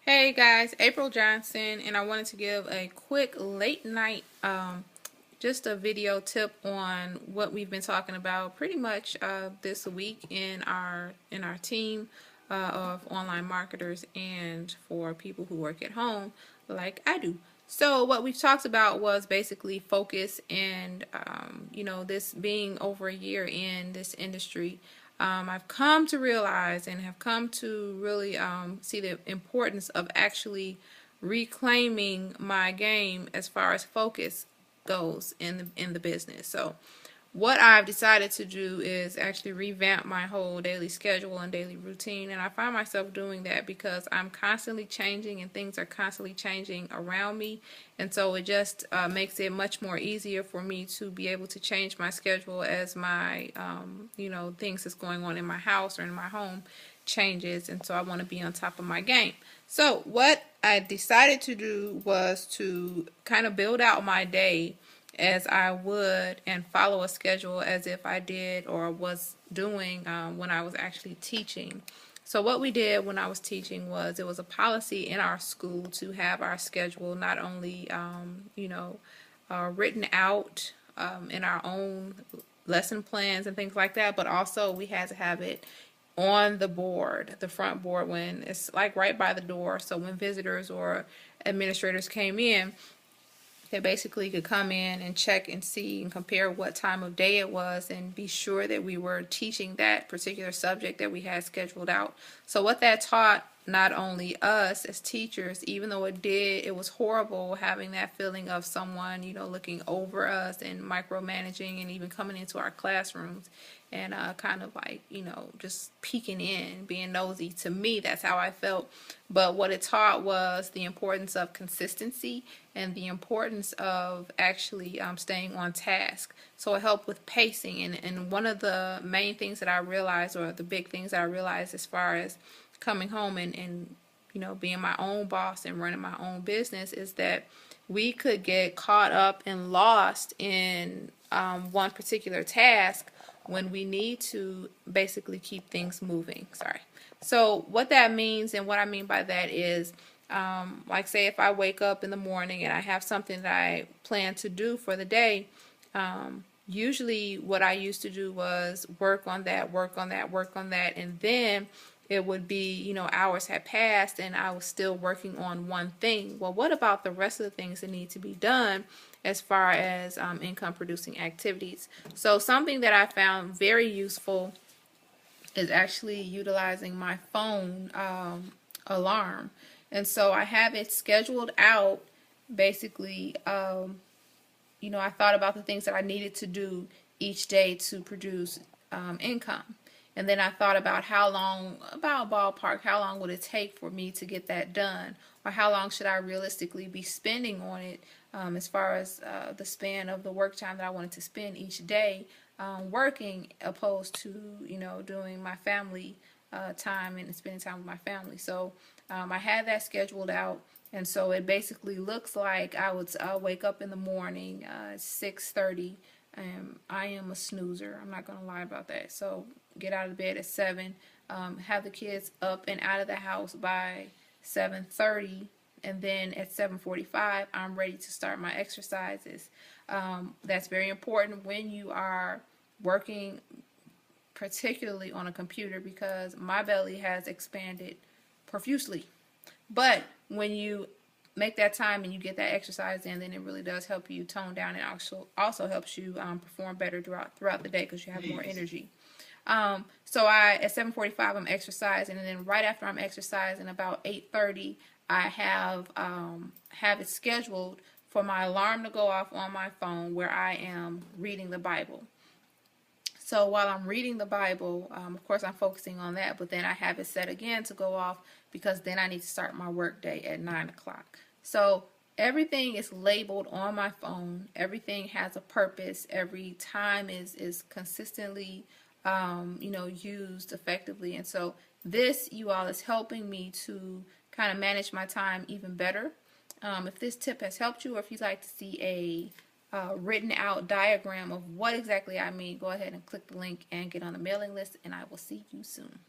Hey guys, April Johnson, and I wanted to give a quick late night, just a video tip on what we've been talking about pretty much this week in our team of online marketers and for people who work at home like I do. So what we've talked about was basically focus and this being over a year in this industry. I've come to realize and have come to really see the importance of actually reclaiming my game as far as focus goes in the business. So what I've decided to do is actually revamp my whole daily schedule and daily routine, and I find myself doing that because I'm constantly changing and things are constantly changing around me, and so it just makes it much more easier for me to be able to change my schedule as my things that's going on in my house or in my home changes, and so I want to be on top of my game. So what I decided to do was to kind of build out my day as I would and follow a schedule as if I did or was doing when I was actually teaching. So what we did when I was teaching was it was a policy in our school to have our schedule not only written out in our own lesson plans and things like that, but also we had to have it on the board, the front board, when it's like right by the door. So when visitors or administrators came in, they basically could come in and check and see and compare what time of day it was and be sure that we were teaching that particular subject that we had scheduled out. So what that taught not only us as teachers, even though it was horrible having that feeling of someone, looking over us and micromanaging and even coming into our classrooms and kind of like, just peeking in, being nosy. To me, that's how I felt. But what it taught was the importance of consistency and the importance of actually staying on task. So it helped with pacing. And one of the main things that I realized, or the big things that I realized as far as coming home and being my own boss and running my own business, is that we could get caught up and lost in one particular task when we need to basically keep things moving. So what that means, and what I mean by that is, like say if I wake up in the morning and I have something that I plan to do for the day, usually what I used to do was work on that, and then it would be, hours had passed and I was still working on one thing. Well, what about the rest of the things that need to be done as far as income producing activities? So something that I found very useful is actually utilizing my phone alarm. And so I have it scheduled out. Basically, I thought about the things that I needed to do each day to produce income. And then I thought about ballpark, how long would it take for me to get that done? Or how long should I realistically be spending on it as far as the span of the work time that I wanted to spend each day working, opposed to, doing my family time and spending time with my family. So I had that scheduled out. And so it basically looks like I'll wake up in the morning, 6:30. I am a snoozer. I'm not going to lie about that. So get out of bed at 7. Have the kids up and out of the house by 7:30. And then at 7:45, I'm ready to start my exercises. That's very important when you are working, particularly on a computer, because my belly has expanded profusely. But when you make that time and you get that exercise in, then it really does help you tone down, and also helps you perform better throughout the day because you have more energy. So at 7:45 I'm exercising, and then right after I'm exercising, about 8:30, I have it scheduled for my alarm to go off on my phone where I am reading the Bible. So while I'm reading the Bible, of course I'm focusing on that, but then I have it set again to go off because then I need to start my work day at 9 o'clock. So everything is labeled on my phone. Everything has a purpose. Every time is consistently, used effectively. And so this, you all, is helping me to kind of manage my time even better. If this tip has helped you, or if you'd like to see a written out diagram of what exactly I mean, go ahead and click the link and get on the mailing list, and I will see you soon.